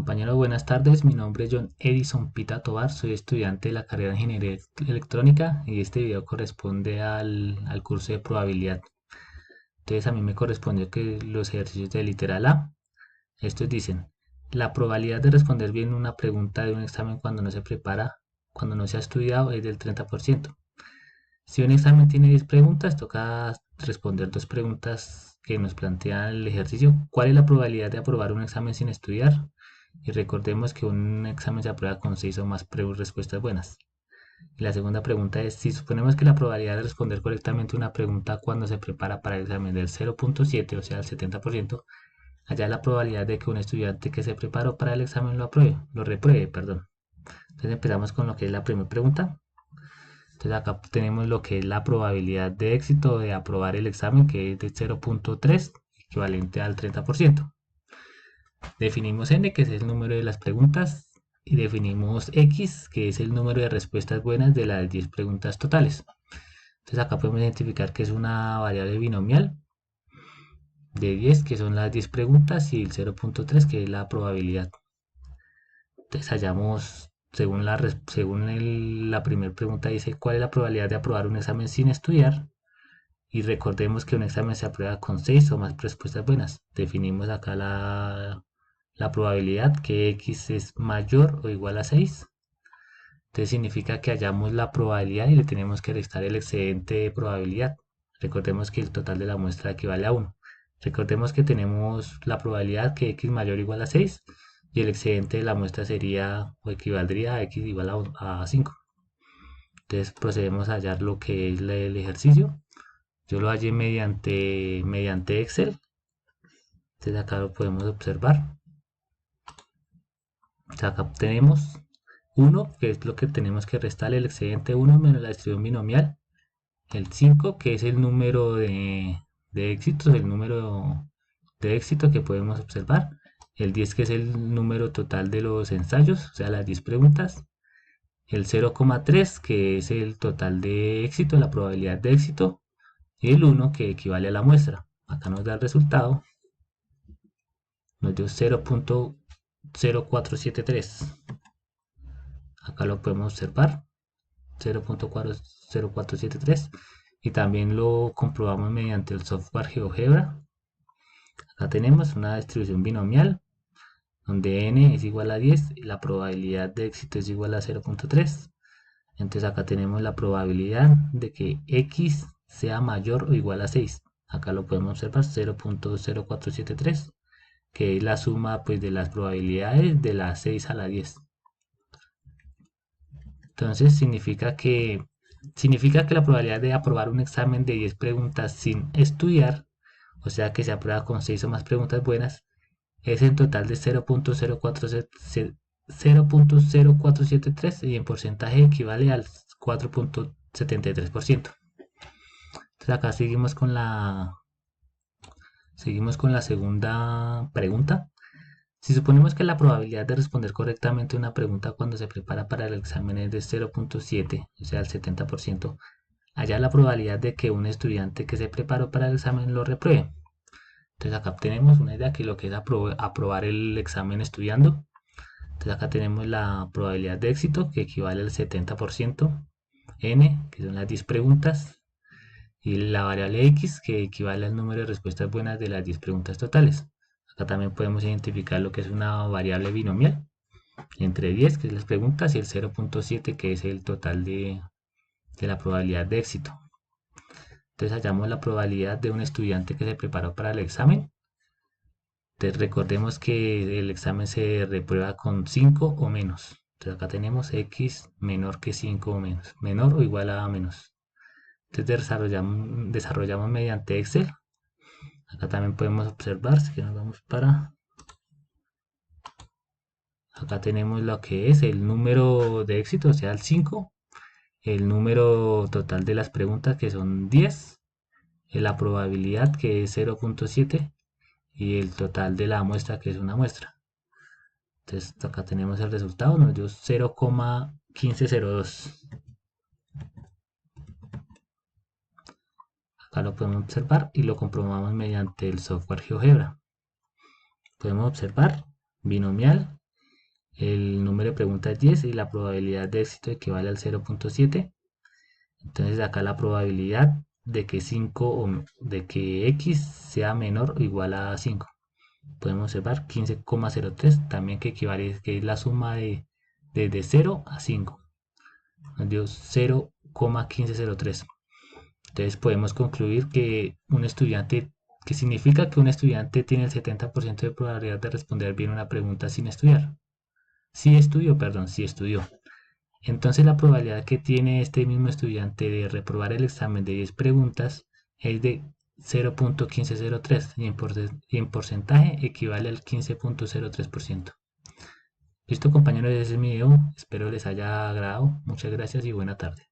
Compañero, buenas tardes. Mi nombre es John Edison Pita Tovar. Soy estudiante de la carrera de Ingeniería Electrónica y este video corresponde al curso de probabilidad. Entonces a mí me correspondió que los ejercicios de literal A. Estos dicen, la probabilidad de responder bien una pregunta de un examen cuando no se prepara, cuando no se ha estudiado, es del 30%. Si un examen tiene 10 preguntas, toca responder dos preguntas que nos plantea el ejercicio. ¿Cuál es la probabilidad de aprobar un examen sin estudiar? Y recordemos que un examen se aprueba con 6 o más respuestas buenas. Y la segunda pregunta es, si suponemos que la probabilidad de responder correctamente una pregunta cuando se prepara para el examen del 0.7, o sea, el 70%, allá la probabilidad de que un estudiante que se preparó para el examen lo repruebe, perdón. Entonces empezamos con lo que es la primera pregunta. Entonces acá tenemos lo que es la probabilidad de éxito de aprobar el examen, que es de 0.3, equivalente al 30%. Definimos n, que es el número de las preguntas, y definimos x, que es el número de respuestas buenas de las 10 preguntas totales. Entonces acá podemos identificar que es una variable binomial de 10, que son las 10 preguntas, y el 0.3, que es la probabilidad. Entonces hallamos, la primera pregunta dice, ¿cuál es la probabilidad de aprobar un examen sin estudiar? Y recordemos que un examen se aprueba con 6 o más respuestas buenas. Definimos acá la probabilidad que x es mayor o igual a 6. Entonces significa que hallamos la probabilidad y le tenemos que restar el excedente de probabilidad. Recordemos que el total de la muestra equivale a 1. Recordemos que tenemos la probabilidad que x mayor o igual a 6 y el excedente de la muestra sería o equivaldría a x igual a 5. Entonces procedemos a hallar lo que es el ejercicio. Yo lo hallé mediante Excel. Entonces acá lo podemos observar. Acá tenemos 1, que es lo que tenemos que restar, el excedente 1 menos la distribución binomial. El 5, que es el número de éxitos, el número de éxito que podemos observar. El 10, que es el número total de los ensayos, o sea, las 10 preguntas. El 0,3, que es el total de éxito, la probabilidad de éxito. Y el 1, que equivale a la muestra. Acá nos da el resultado. Nos dio 0.0473. Acá lo podemos observar. 0.0473. Y también lo comprobamos mediante el software GeoGebra. Acá tenemos una distribución binomial donde n es igual a 10 y la probabilidad de éxito es igual a 0.3. Entonces acá tenemos la probabilidad de que x sea mayor o igual a 6. Acá lo podemos observar, 0.0473, que es la suma pues, de las probabilidades de la 6 a la 10. Entonces significa que la probabilidad de aprobar un examen de 10 preguntas sin estudiar, o sea que se aprueba con 6 o más preguntas buenas, es en total de 0.0473 y en porcentaje equivale al 4.73%. Entonces acá seguimos con la segunda pregunta. Si suponemos que la probabilidad de responder correctamente una pregunta cuando se prepara para el examen es de 0.7, o sea, el 70%, allá la probabilidad de que un estudiante que se preparó para el examen lo repruebe. Entonces acá tenemos una idea que lo que es aprobar el examen estudiando. Entonces acá tenemos la probabilidad de éxito que equivale al 70%, n, que son las 10 preguntas, y la variable x, que equivale al número de respuestas buenas de las 10 preguntas totales. Acá también podemos identificar lo que es una variable binomial entre 10, que es las preguntas, y el 0.7, que es el total de la probabilidad de éxito. Entonces hallamos la probabilidad de un estudiante que se preparó para el examen. Entonces recordemos que el examen se reprueba con 5 o menos. Entonces acá tenemos x menor que 5 o menos, menor o igual a menos. Entonces desarrollamos mediante Excel. Acá también podemos observar, si nos vamos para... Acá tenemos lo que es el número de éxito, o sea, el 5, el número total de las preguntas, que son 10, la probabilidad, que es 0.7, y el total de la muestra, que es una muestra. Entonces acá tenemos el resultado, nos dio 0,1502. Acá lo podemos observar y lo comprobamos mediante el software GeoGebra. Podemos observar binomial El número de pregunta es 10 y la probabilidad de éxito equivale al 0.7. Entonces acá la probabilidad de que 5 o de que x sea menor o igual a 5. Podemos observar 15,03 también que equivale, que es la suma de 0 a 5. Nos dio 0,1503. Entonces podemos concluir que un estudiante, que significa que un estudiante tiene el 70% de probabilidad de responder bien una pregunta sin estudiar. Sí estudió, perdón, sí estudió. Entonces la probabilidad que tiene este mismo estudiante de reprobar el examen de 10 preguntas es de 0.1503 y en porcentaje equivale al 15.03%. Listo compañeros, ese es mi video, espero les haya agradado, muchas gracias y buena tarde.